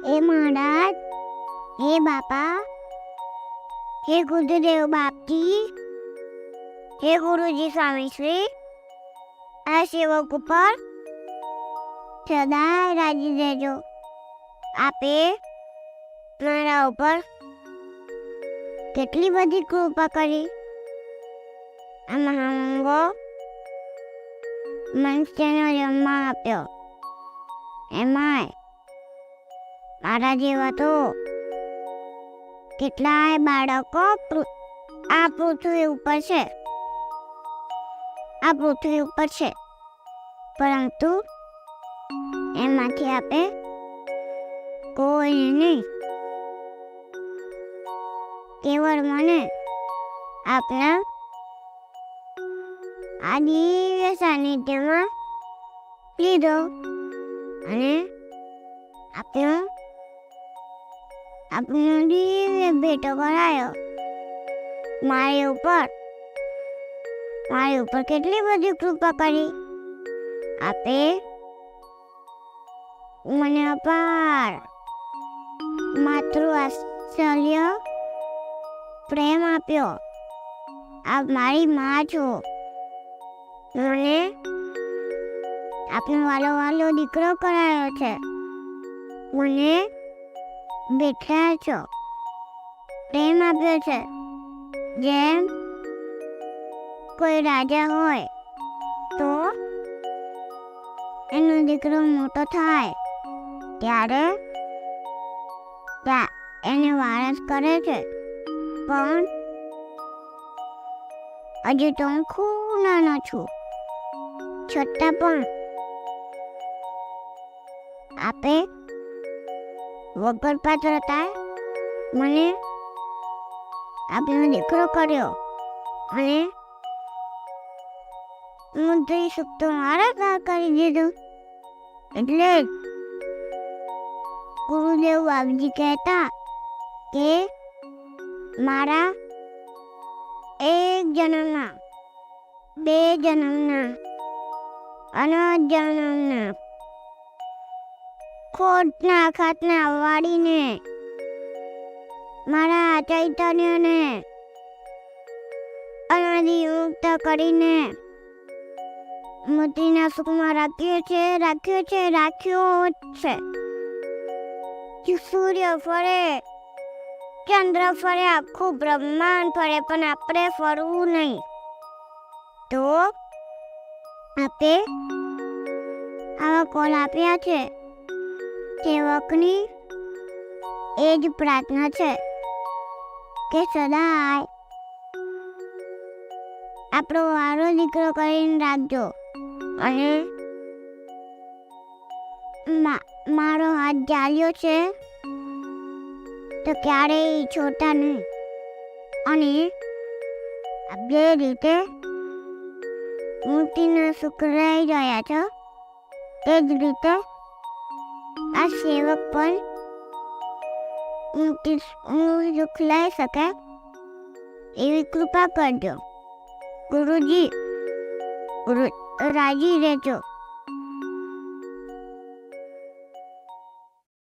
हे महाराज, हे बापा, हे गुरुदेव बापजी, हे गुरुजी स्वामी श्री, આ સેવક ઉપર સદાય રાજી રહેજો. આપે મારા ઉપર કેટલી બધી કૃપા કરી. આ મહામંગો મનુષ્યનો જન્મ આપ્યો. એમાંય મારા જેવા તો કેટલાય બાળકો આ પૃથ્વી ઉપર છે. આ પૃથ્વી ઉપર છે, પરંતુ એમાંથી આપે કોઈ નહીં, કેવળ મને આપના આ દિવ્ય સાનિધ્યમાં લીધો અને આપણો દિવ્ય ભેટો કરાયો. મારી ઉપર કેટલી બધી કૃપા કરી. આપે મને અપાર માતૃવાત્સલ્ય પ્રેમ આપ્યો. આપ મારી માં છો. મને આપનો વાલો દીકરો કરાયો છે. મને બેઠા છો, પ્રેમ આપ્યો છે. જેમ કોઈ રાજા હોય તો એનો દીકરો મોટો થાય ત્યારે એને વારસ કરે છે. પણ હજુ તો હું ખૂબ નાનો છું, છતાં પણ આપે વગર પાત્રતા મને આપનો દીકરો કર્યો અને મુદ્રી સુખ તો મારા ઘા કરી દીધું. એટલે જ ગુરુદેવ બાપજી કહેતા કે મારા એક જન્મના, બે જન્મના, અનંત જન્મના ખોટના ખાતના વાળીને મારા ચૈતન્યને અનાદિ મુક્ત કરીને મુક્તિના સુખમાં રાખ્યો છે. સૂર્ય ફરે, ચંદ્ર ફરે, આખું બ્રહ્માંડ ફરે, પણ આપણે ફરવું નહીં. તો આપે આવા કોલ આપ્યા છે. સેવકની એ જ પ્રાર્થના છે કે સદાય આપણો વારો દીકરો કરીને રાખજો અને મારો હાથ ચાલ્યો છે તો ક્યારેય છોડતા નહીં. અને આ બે રીતે મુક્તિના સુખ રહી ગયા છો, તે જ રીતે આ સેવક પણ મુક્તિનું સુખ લઈ શકે એવી કૃપા કરજો. ગુરુજી રાજી રહેજો.